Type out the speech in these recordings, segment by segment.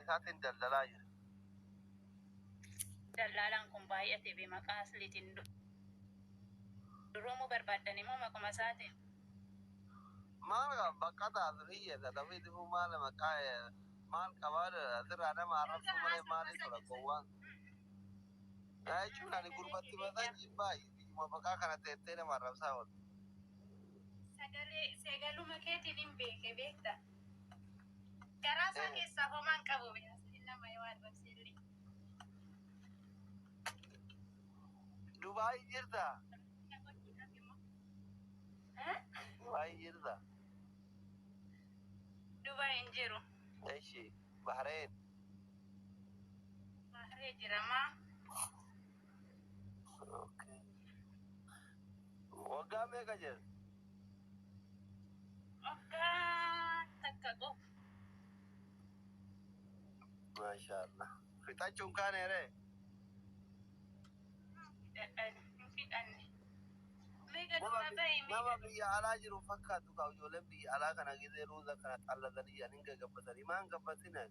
isaatiin daldalaa jira. Dallalaan kun baay'ate fi maqaa asliitiin duroomoo barbaaddan immoo maquma isaatiin. Maal bakka taatu hiyyeessa dafii maal maqaa maal qabaadha asirraa nama arrabsu malee maaliif tola gowwaan. Jechuun ani gurbatti mataa jibbaa maqaa kana teettee nama arrabsaa oolu. Sagaluma keetiin hin beekta. Garaasaa keessaa homaan qabu nama yoo arrabsillee. Dubaay jirta. Dubaay jirta. Dubaay hin jiru. Eshi Bahreen. Bahreen jiramaa. Okay. Waggaa meeqa jira? Waggaa takka qofa. Maashaallah. Fixachuun kaaneere? Fixanne. Meeqa dura bahe nama biyya alaa jiru fakkaatu ka ijoolleen biyya alaa kana gisee ruuza kana xallatanii yaaniin gagabbatanii maan gabbatina?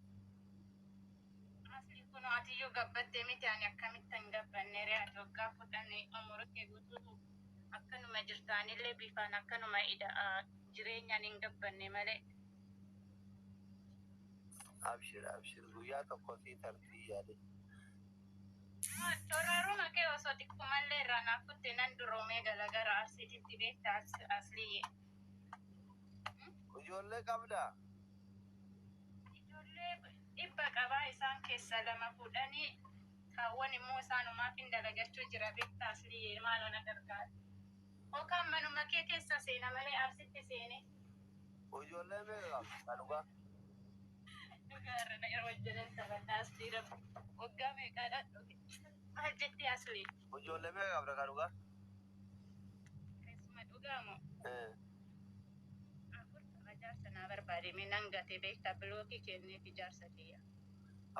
Asli kun atiyyuu gabbattee miti ani akkamitti hin gabbanne re'aati waggaa fudhanne umura kee guutuutu akkanuma jirtaanillee bifaan akkanuma jireenyaan hin gabbanne malee. Abshir guyyaa tokko sii tartii yaade. Coraaruma kee osoo xiqqoomallee irraa naafutte nan duroomee galagara arsiititti beekta asliyye. Ijoollee qabdaa? Ijoollee dhibba qabaa isaan keessa lama fuudhanii kaawwan immoo isaanumaaf hin dalagachuu jira beekta asliyye maaloo na gargaara. Yookaan manuma kee keessa seena malee arsitti seene. Ijoollee meeqa qabda dhugaa? Dhugaarra na yeroo jedhan taphadhaa aslii rabbi. Waggaa meeqaadha dhuge. Maal jettee aslii? Ijoollee meeqa qabda ka dhugaa? Keessuma dhugaa moo? Afurtama jaarsa naa barbaade mee nan gate beektaa bilookii kenneef ijaarsa kiyya.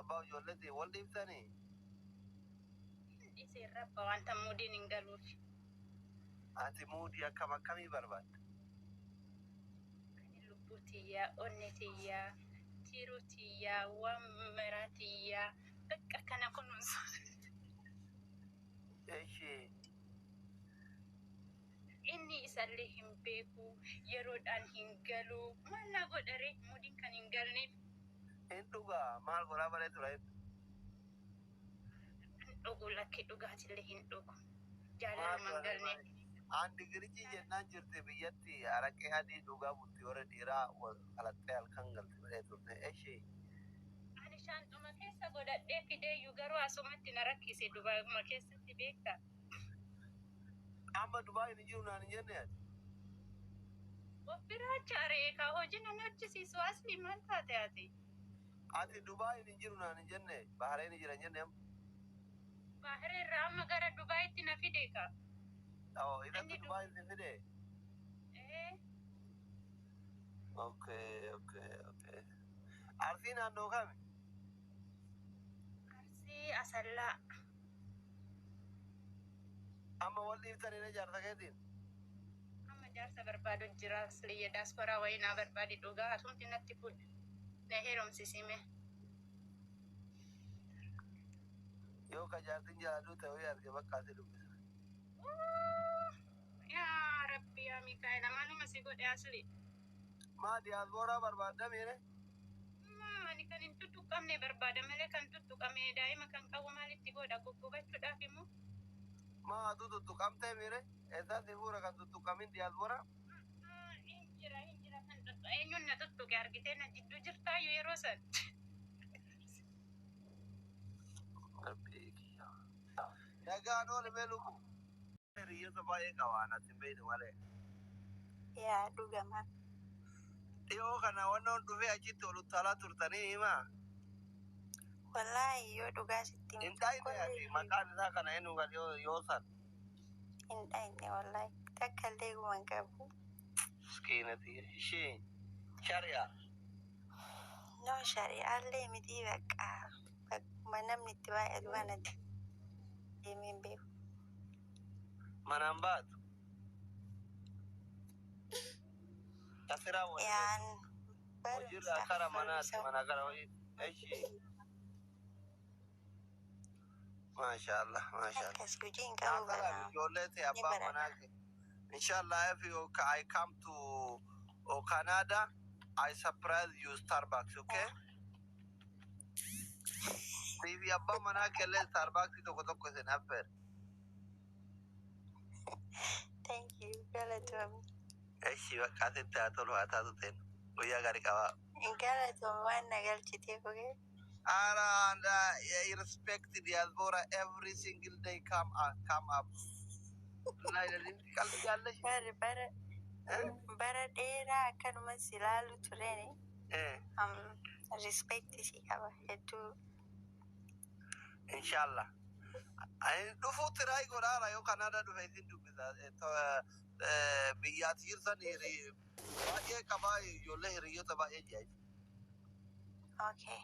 Abbaa ijoolleetii wal dhiibtanii? Iseen rabba wanta muudiin hin galuuf. Ati muudii akkamii barbaadda? Ani lubbuu tiyyaa, onni tiyyaa, tiruu tiyyaa, waan maraa tiyyaa, bakka kana kunuunsa. Eshi. Inni isallee hin beeku, yeroodhaan hin galu, maal na godhare muudiin kan hin galneef. Hin dhugaa maal godhaa balee ture? Hin dhugu lakki dhugaatillee hin dhugu. Jaalaluma hin galneef. An digirichi jennaan jirti biyyatti araqee adii dhugaa bultii warra dhiiraa qalaxxee halkan galti balee turte. Eshi. Ani shaanxuma keessa godhadhee fideeyyuu garuu asumatti na rakkise Dubaayuma keessatti beekta. Amma Dubaay hin jiru naan hin jenne ati? Biraa chaaree kaa hojii nan hojjisiisu asli maal taate ati? Ati Dubaay hin jiru naan hin jenne Bahareen hin jiran jenne amma? Bahareen irraa amma gara Dubaayitti na fide kaa. Idatti Dubaay hin fide? Okay. Arsii naannoo kami? Arsii Asallaa. Amma wal dhiiftanii na jaarsa keetiin? Amma jaarsa barbaadu jira asliyya daasporaa wayii naa barbaadi dhugaa asumti natti fuudhe. Na heerumsisime. Yoo ka jaartin jaaladuu ta'uu arge bakka asii dubbisa. Yaa Rabbi yaa Mikaa'ela maaluma si godhe asli? Maa diyaasporaa barbaadda miire? Ani kan hin tuttuqamne barbaada malee kan tuttuqame daa'ima kan qabu maalitti godha guggubachuudhaaf immoo? Maa atu tuttuqamtee miire? Eessaatti fuura kan tuttuqamin diyaasporaa? Hin jira kan tuttuqa. Eenyuun na tuttuqe argitee na jidduu jirtaayyuu yeroo san. Nagaan oole mee lubu? Hiriyoota baay'ee qabaan ati hin beekne malee. Yaa dhugama. Dhiyoo kana wannoon dhufee achitti ol utaalaa turtanii himaa? Wallaahi yoo dhugaa sitti hin taa'ine ati maqaan isaa kana eenyu kan yoo san? hin dhayne wallaahi takka illee guman qabu. Miskiinati ishee shari'a. No shari'aallee miti bakka bakkuma namni itti baay'atu kanatti deemee hin beeku. Manaan baatu? Asiraa wajjin. Yaan Hojiirra kara manaati mana gara wayii. Eshi. ما شاء الله ما شاء الله. akkas hojiin يا qabu سلام bara جولتي ni أبا barana مناك. إن شاء الله if you I come to Canada I surprise you Starbucks okay. If you أبا مناك اللي Starbucks تكو سنافر. thank you galatoom إيش بقى تتاتلو هاتاتين ويا غاري كوا. galatoom waan nagalchitee fogee And I respect the diaspora every single day come up. Like the bara bara dheeraa akkanumas ilaalu tureni respect isii qaba hedduu إن شاء الله. أي دفو تراي قرارا يو كندا دفايتين دبزا بيات يرسن يري باقي كباي يوله ريو تبا يجاي okay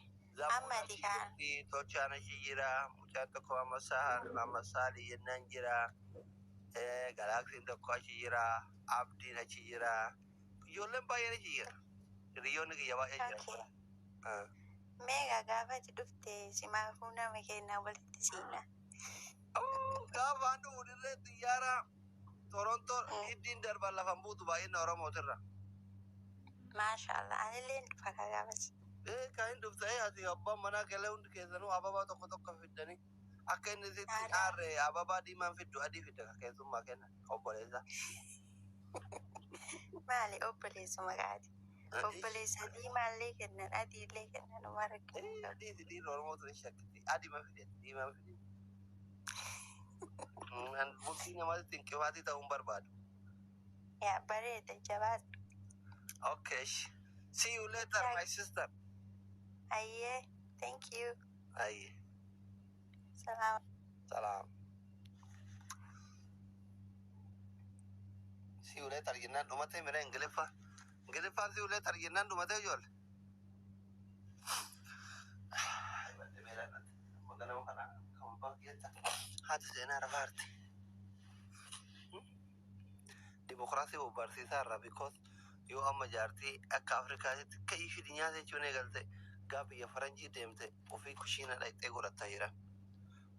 amma dikaan di tochana shijira muchato kwa masahar na masali yenanjira galaxy ndo kwa shijira abdi na shijira yole bayere shijira riyo ni yaba okay yajira meeqa gaafati dhufte simaafuu nama kennaa walitti siina gaafa andu udire tiyara Toronto idin darba lafan buutu baay'ina Oromootirra. maashaallah anilleen dhufa gaafas Kan dhuftee ati abbaan manaa galee hundi keessanuu ababaa tokko fiddanii akka inni sitti aarre ababaa diimaan fiddu adii fidda keessummaa kenna obboleessa. maali obboleessuma gaati obboleessa diimaallee kennan adiillee kennan uma rakkina Adii si dhiirri Oromootu ni shakkiti adiima fidetti diimaan fidin. Bultii namaatti inqifaatii ta'uun barbaadu. yaa bareeda jabaadhu Okay. See you later, my sister. ayyee thank you Aye. salaam Salam. See you later. Jennan dhumate mira Ingiliffa. Ingiliffaan see you later jennan dhumate ijoollee. Haati seenaa rafaarti. Dimokiraasii barsiisaarra because yoo amma jaartii akka Afrikaatti akka ishii nyaata jechuun eegalte gaa biyya faranjii deemte ofii kushiina dhaqxee godhataa jiran.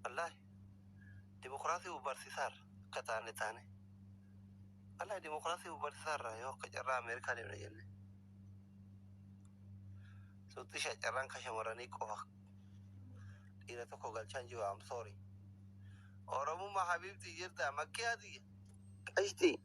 Wallaahi dimokiraasii barsiisaarra akka taane. Wallaahi dimokiraasii barsiisaarra yoo akka carraa Ameerikaa deemna jenne. Suutti carraan kan shamarranii qofa dhiira tokko galchaan jiru am sorry. Oromummaa habiibti jirta makkee ati. Qashtii.